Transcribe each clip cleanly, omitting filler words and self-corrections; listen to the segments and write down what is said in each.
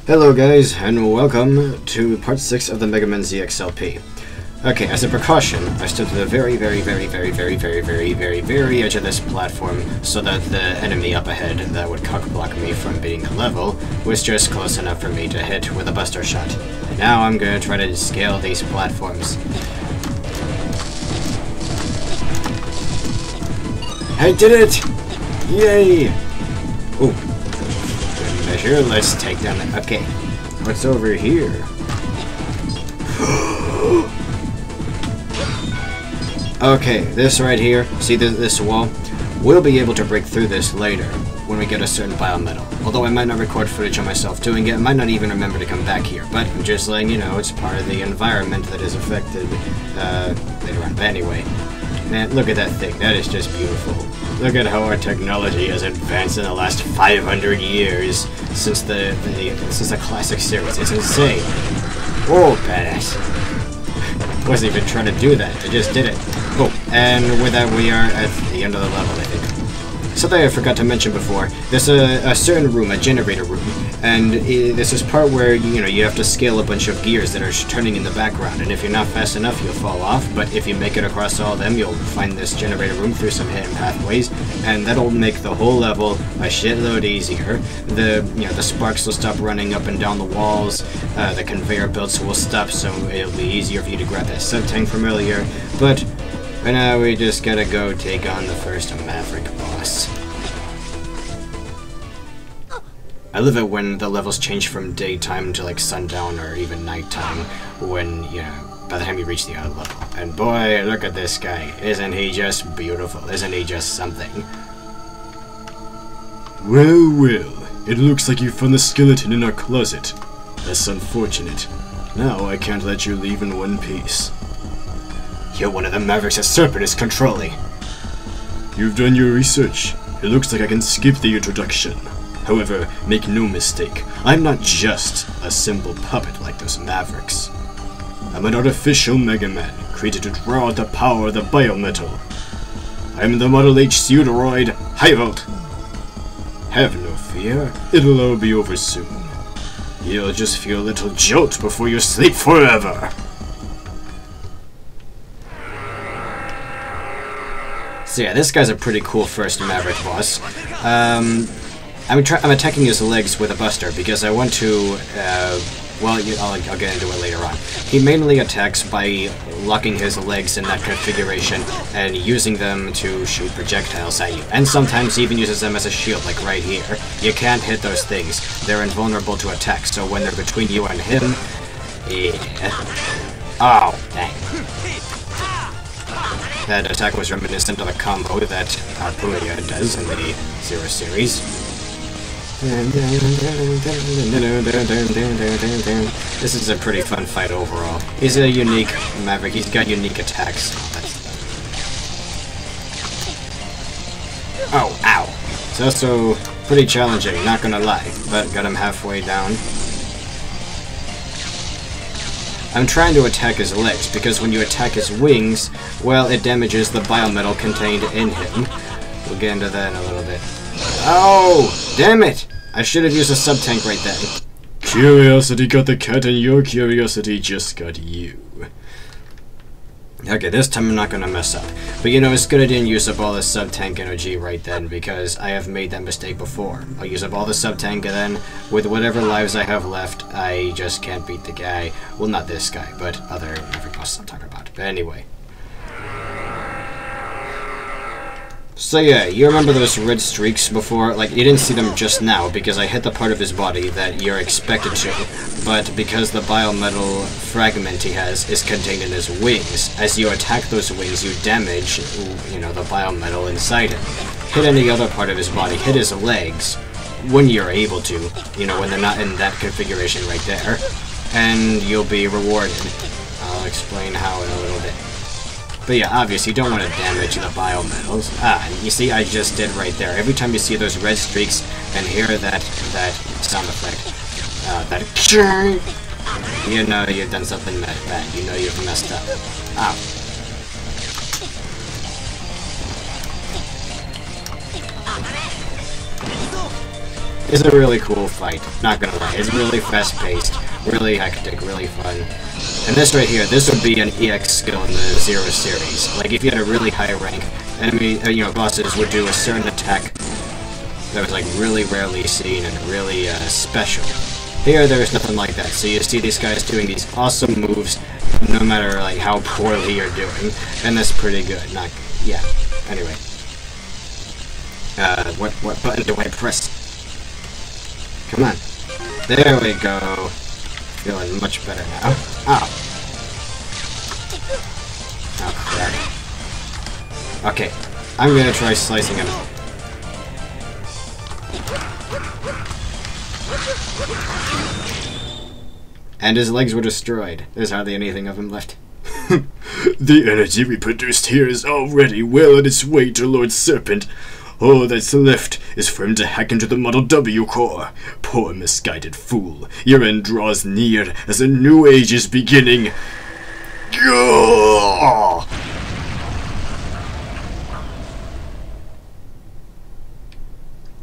Hello guys, and welcome to part 6 of the Megaman ZX LP. Okay, as a precaution, I stood to the very edge of this platform so that the enemy up ahead that would cock-block me from beating the level was just close enough for me to hit with a buster shot. And now I'm going to try to scale these platforms. I did it! Yay! Ooh. Good measure, let's take down the... Okay. What's over here? Okay, this right here, see this wall? We'll be able to break through this later, when we get a certain biometal. Although I might not record footage of myself doing it, I might not even remember to come back here, but I'm just letting you know it's part of the environment that is affected later on. But anyway, man, look at that thing, that is just beautiful. Look at how our technology has advanced in the last 500 years since the classic series. It's insane. Oh, badass. Wasn't even trying to do that, I just did it. Oh, and with that we are at the end of the level, I think. Something I forgot to mention before, there's a certain room, a generator room, and this is part where, you have to scale a bunch of gears that are turning in the background, and if you're not fast enough, you'll fall off, but if you make it across all of them, you'll find this generator room through some hidden pathways, and that'll make the whole level a shitload easier. The sparks will stop running up and down the walls, the conveyor belts will stop, so it'll be easier for you to grab that sub-tank from earlier, but right now we just gotta go take on the first Maverick boss. I love it when the levels change from daytime to like sundown or even nighttime when, by the time you reach the other level. And boy, look at this guy. Isn't he just beautiful? Isn't he just something? Well, it looks like you found the skeleton in our closet. That's unfortunate. Now I can't let you leave in one piece. You're one of the Mavericks that Serpent is controlling. You've done your research. It looks like I can skip the introduction. However, make no mistake, I'm not just a simple puppet like those Mavericks. I'm an artificial Megaman, created to draw out the power of the biometal. I'm the Model H Pseudoroid Highvolt. Have no fear, it'll all be over soon. You'll just feel a little jolt before you sleep forever. So yeah, this guy's a pretty cool first Maverick boss. I'm attacking his legs with a buster because I want to, I'll get into it later on. He mainly attacks by locking his legs in that configuration and using them to shoot projectiles at you. And sometimes he even uses them as a shield, like right here. You can't hit those things. They're invulnerable to attack, so when they're between you and him... Yeah. Oh, dang. That attack was reminiscent of the combo that Arpuria does in the Zero series. This is a pretty fun fight overall. He's a unique Maverick, he's got unique attacks. Oh, ow. It's also pretty challenging, not gonna lie, but got him halfway down. I'm trying to attack his legs, because when you attack his wings, well, it damages the biometal contained in him. We'll get into that in a little bit. Oh! Damn it! I should have used a sub-tank right then. Curiosity got the cat and your curiosity just got you. Okay, this time I'm not gonna mess up. But it's good I didn't use up all the sub-tank energy right then, because I have made that mistake before. I'll use up all the sub-tank and then, with whatever lives I have left, I just can't beat the guy. Well, not this guy, but other Maverick bosses I'm talking about. But anyway. So yeah, you remember those red streaks before? Like, you didn't see them just now because I hit the part of his body that you're expected to, but because the biometal fragment he has is contained in his wings, as you attack those wings, you damage, the biometal inside him. Hit any other part of his body, hit his legs, when you're able to, when they're not in that configuration right there, and you'll be rewarded. I'll explain how in a little bit. But yeah, obviously, you don't want to damage the biometals. You see, I just did right there. Every time you see those red streaks and hear that sound effect, you know you've done something bad. You know you've messed up. Ow. It's a really cool fight, not gonna lie. It's really fast-paced, really hectic, really fun. And this right here, this would be an EX skill in the Zero series. Like, if you had a really high rank, enemy, bosses would do a certain attack that was, like, really rarely seen and really, special. Here, there's nothing like that, so you see these guys doing these awesome moves, no matter, like, how poorly you're doing, and that's pretty good. Not, yeah, anyway. What button do I press? Come on. There we go. Feeling much better now. Ow. Oh, crap. Okay, I'm gonna try slicing him. And his legs were destroyed. There's hardly anything of him left. The energy we produced here is already well on its way to Lord Serpent. All that's left is for him to hack into the Model W core. Poor misguided fool. Your end draws near as a new age is beginning. Gah!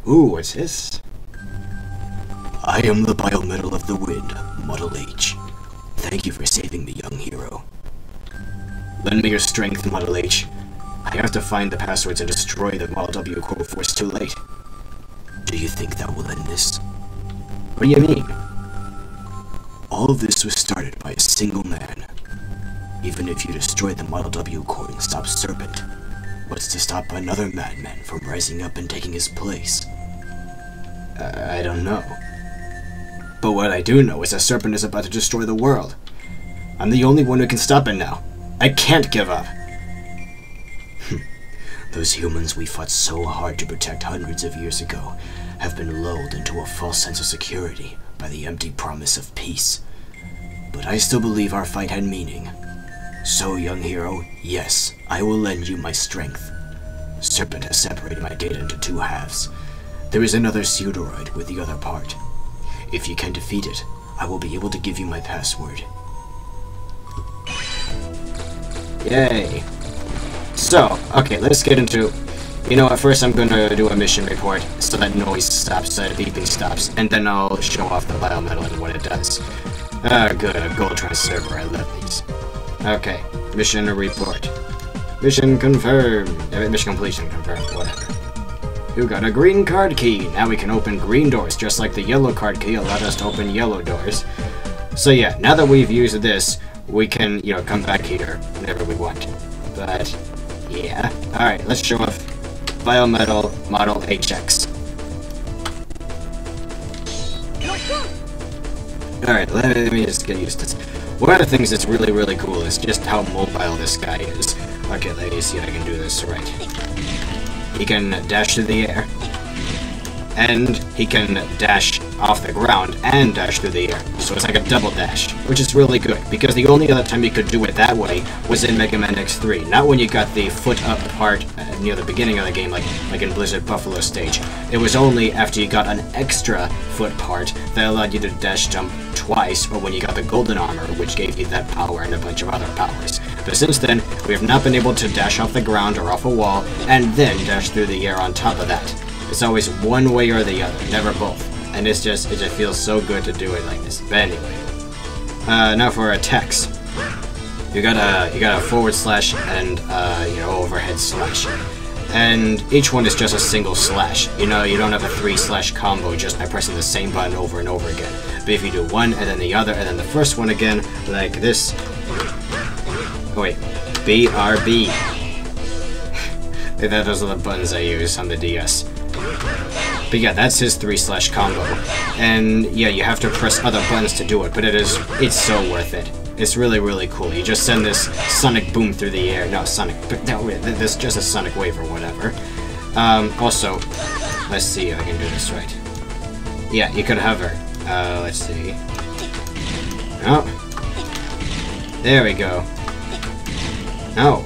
Ooh, what's this? I am the biometal of the wind, Model H. Thank you for saving me, young hero. Lend me your strength, Model H. I have to find the passwords and destroy the Model W core before it's too late. Do you think that will end this? What do you mean? All of this was started by a single man. Even if you destroy the Model W core and stop Serpent, what's to stop another madman from rising up and taking his place? I don't know. But what I do know is that Serpent is about to destroy the world. I'm the only one who can stop it now. I can't give up. Those humans we fought so hard to protect hundreds of years ago have been lulled into a false sense of security by the empty promise of peace. But I still believe our fight had meaning. So, young hero, yes, I will lend you my strength. Serpent has separated my data into two halves. There is another pseudoroid with the other part. If you can defeat it, I will be able to give you my password. Yay. So, okay, let's get into... You know, at first I'm gonna do a mission report so that noise stops, so that beeping stops, and then I'll show off the biometal and what it does. Good, a gold server, I love these. Okay, mission report. Mission confirmed. Mission completion confirmed, whatever. You got a green card key. Now we can open green doors, just like the yellow card key allowed us to open yellow doors. So yeah, now that we've used this, we can, come back here whenever we want. But, yeah. Alright, let's show off Biometal Model HX. Alright, let me just get used to this. One of the things that's really, really cool is just how mobile this guy is. Okay, let me see if I can do this right. He can dash through the air, and he can dash off the ground and dash through the air. So it's like a double dash, which is really good, because the only other time you could do it that way was in Megaman X3, not when you got the foot up part near the beginning of the game, like in Blizzard Buffalo stage. It was only after you got an extra foot part that allowed you to dash jump twice, or when you got the golden armor, which gave you that power and a bunch of other powers. But since then, we have not been able to dash off the ground or off a wall, and then dash through the air on top of that. It's always one way or the other, never both. And it just feels so good to do it like this. But anyway, now for attacks. You got a forward slash and overhead slash, and each one is just a single slash. You don't have a 3-slash combo just by pressing the same button over and over again. But if you do one and then the other and then the first one again, like this. Oh wait, BRB. Those are the buttons I use on the DS. But yeah, that's his 3-slash combo. And yeah, you have to press other buttons to do it, but it's so worth it. It's really, really cool. You just send this sonic boom through the air. No, sonic, but no, this just a sonic wave or whatever. Also, let's see if I can do this right. Yeah, you could hover. Let's see. Oh. There we go. No.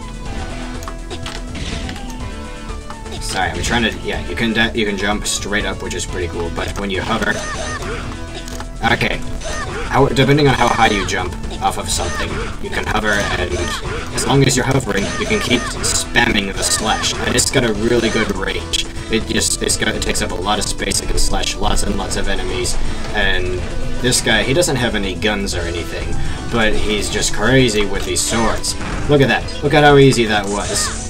Sorry, I'm trying to. Yeah, you can jump straight up, which is pretty cool. But when you hover, okay, depending on how high you jump off of something, you can hover, and as long as you're hovering, you can keep spamming the slash, and it's got a really good range. It takes up a lot of space. It can slash lots and lots of enemies, and this guy, he doesn't have any guns or anything, but he's just crazy with these swords. Look at that. Look at how easy that was.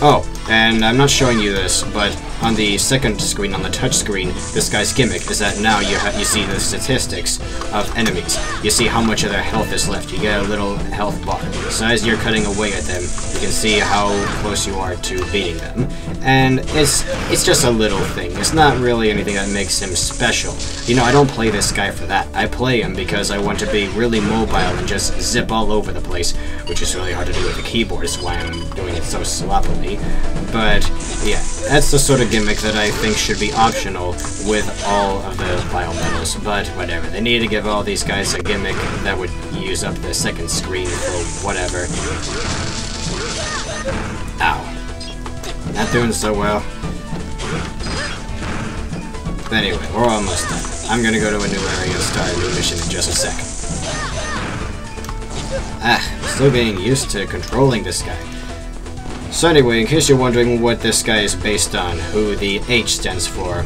Oh, and I'm not showing you this, but on the second screen, on the touch screen, this guy's gimmick is that now you see the statistics of enemies. You see how much of their health is left. You get a little health bar. So as you're cutting away at them, you can see how close you are to beating them. And it's just a little thing. It's not really anything that makes him special. You know, I don't play this guy for that. I play him because I want to be really mobile and just zip all over the place, which is really hard to do with the keyboard. Is why I'm doing it so sloppily. But yeah, that's the sort of gimmick that I think should be optional with all of the biometals, but whatever. They need to give all these guys a gimmick that would use up the second screen for whatever. Ow. Not doing so well. But anyway, we're almost done. I'm gonna go to a new area and start a new mission in just a sec. Still getting used to controlling this guy. So anyway, in case you're wondering what this guy is based on, who the H stands for,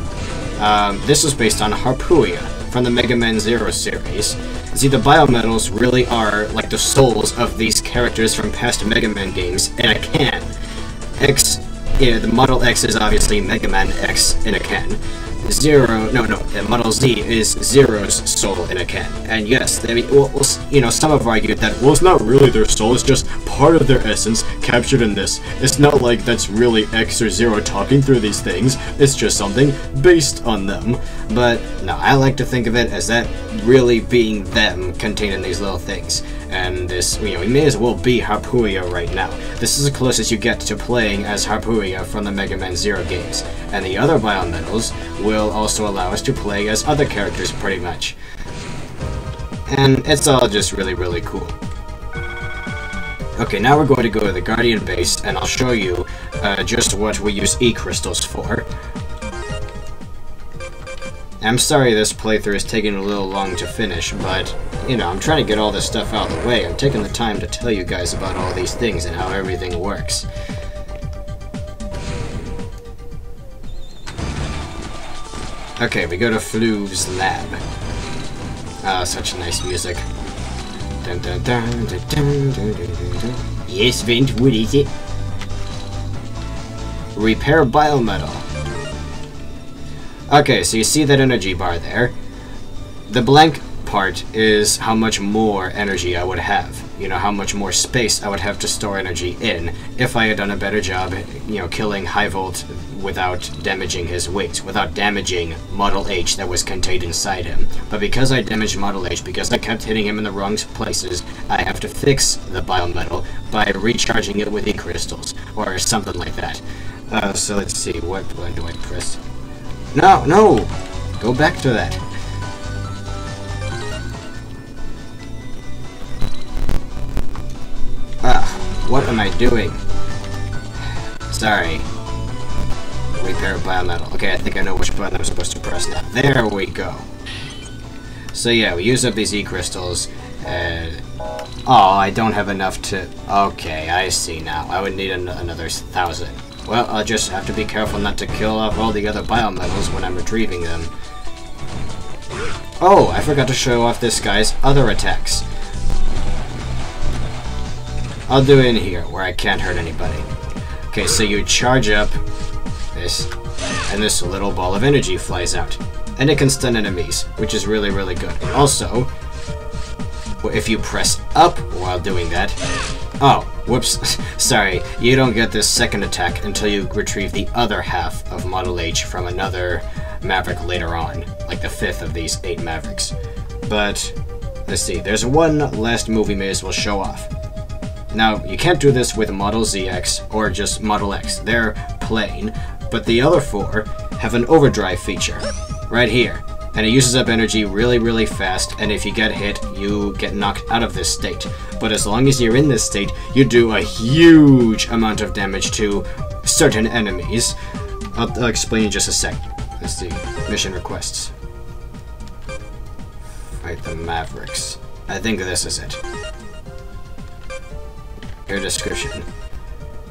this is based on Harpooia from the Megaman ZX series. See, the biometals really are like the souls of these characters from past Mega Man games in a can. The Model X is obviously Mega Man X in a can. Model Z is Zero's soul in a can. And yes, I mean, some have argued that, well, it's not really their soul, it's just part of their essence captured in this. It's not like that's really X or Zero talking through these things, it's just something based on them. But no, I like to think of it as that really being them contained in these little things. And this, we may as well be Harpooia right now. This is the closest you get to playing as Harpooia from the Mega Man Zero games. And the other biometals will also allow us to play as other characters pretty much. And it's all just really, really cool. Okay, now we're going to go to the Guardian base, and I'll show you just what we use E-crystals for. I'm sorry this playthrough is taking a little long to finish, but, I'm trying to get all this stuff out of the way. I'm taking the time to tell you guys about all these things and how everything works. Okay, we go to Floove's lab. Ah, such nice music. Dun, dun, dun, dun, dun, dun, dun, dun. Yes, Vint, what is it? Repair biometal. Okay, so you see that energy bar there. The blank part is how much more energy I would have. How much more space I would have to store energy in if I had done a better job, killing High Volt without damaging his weight, without damaging Model H that was contained inside him. But because I damaged Model H, because I kept hitting him in the wrong places, I have to fix the biometal by recharging it with E-crystals, or something like that. So let's see, what button do I press? No! Go back to that. What am I doing? Sorry. Repair biometal. Okay, I think I know which button I'm supposed to press now. There we go. So yeah, we use up these E-crystals. Oh, I don't have enough to... Okay, I see now. I would need another 1,000. Well, I'll just have to be careful not to kill off all the other biometals when I'm retrieving them. Oh, I forgot to show off this guy's other attacks. I'll do it in here, where I can't hurt anybody. Okay, so you charge up this, and this little ball of energy flies out. And it can stun enemies, which is really, really good. Also, if you press up while doing that... Oh, whoops. Sorry, you don't get this second attack until you retrieve the other half of Model H from another Maverick later on. Like the 5th of these 8 Mavericks. But, let's see, there's one last move we may as well show off. Now, you can't do this with Model ZX or just Model X. They're plain, but the other 4 have an overdrive feature, right here. And it uses up energy really, really fast, and if you get hit, you get knocked out of this state. But as long as you're in this state, you do a huge amount of damage to certain enemies. I'll explain in just a sec. Let's see. Mission requests. Fight the Mavericks. I think this is it. Your description.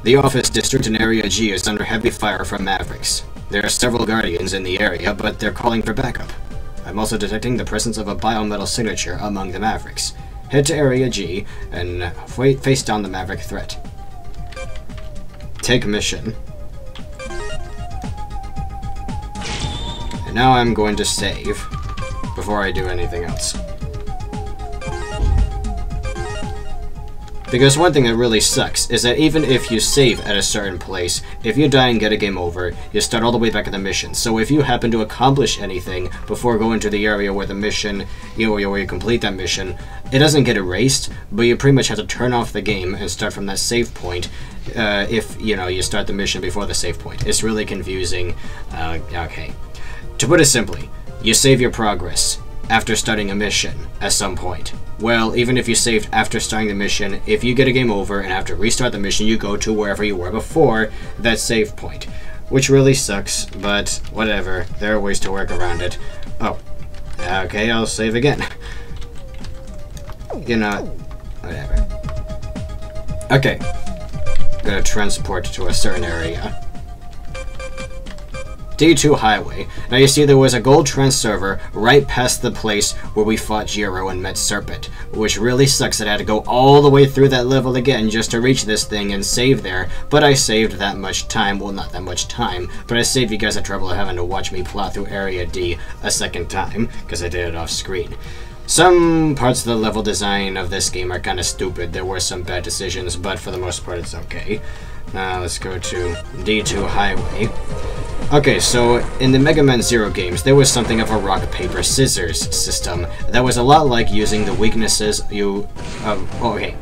The office district in Area G is under heavy fire from Mavericks. There are several Guardians in the area, but they're calling for backup. I'm also detecting the presence of a biometal signature among the Mavericks. Head to Area G and face down the Maverick threat. Take mission. And now I'm going to save before I do anything else. Because one thing that really sucks is that even if you save at a certain place, if you die and get a game over, you start all the way back at the mission. So if you happen to accomplish anything before going to the area where the mission, where you complete that mission, it doesn't get erased, but you pretty much have to turn off the game and start from that save point if, you start the mission before the save point. It's really confusing. Okay. To put it simply, you save your progress after starting a mission at some point. Well, even if you saved after starting the mission, if you get a game over and have to restart the mission, you go to wherever you were before that save point. Which really sucks, but whatever. There are ways to work around it. Oh. Okay, I'll save again. Whatever. Okay. Gonna transport to a certain area. D2 Highway. Now you see there was a gold transserver right past the place where we fought Jiro and met Serpent, which really sucks that I had to go all the way through that level again just to reach this thing and save there, but I saved that much time. Well, not that much time, but I saved you guys the trouble of having to watch me plow through Area D a second time, because I did it off screen. Some parts of the level design of this game are kind of stupid. There were some bad decisions, but for the most part it's okay. Now let's go to D2 Highway. Okay, so in the Megaman ZX games, there was something of a rock, paper, scissors system that was a lot like using the weaknesses okay.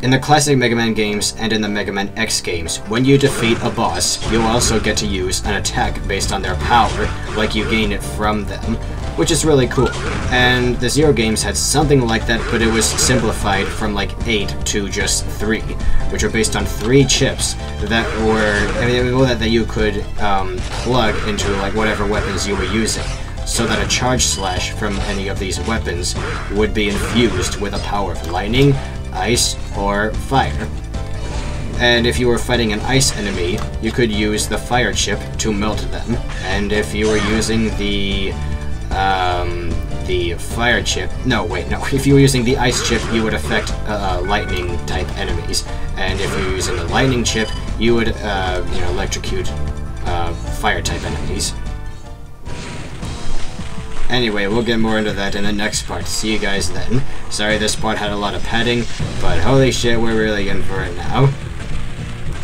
In the classic Mega Man games and in the Megaman X games, when you defeat a boss, you'll also get to use an attack based on their power, like you gain it from them, which is really cool. And the ZX games had something like that, but it was simplified from like 8 to just 3, which are based on 3 chips that were that you could plug into like whatever weapons you were using, so that a charge slash from any of these weapons would be infused with a power of lightning, ice, or fire. And if you were fighting an ice enemy, you could use the fire chip to melt them. And if you were using the fire chip, if you were using the ice chip, you would affect lightning type enemies. And if you were using the lightning chip, you would electrocute fire type enemies. Anyway, we'll get more into that in the next part. See you guys then. Sorry this part had a lot of padding, but holy shit, we're really in for it now.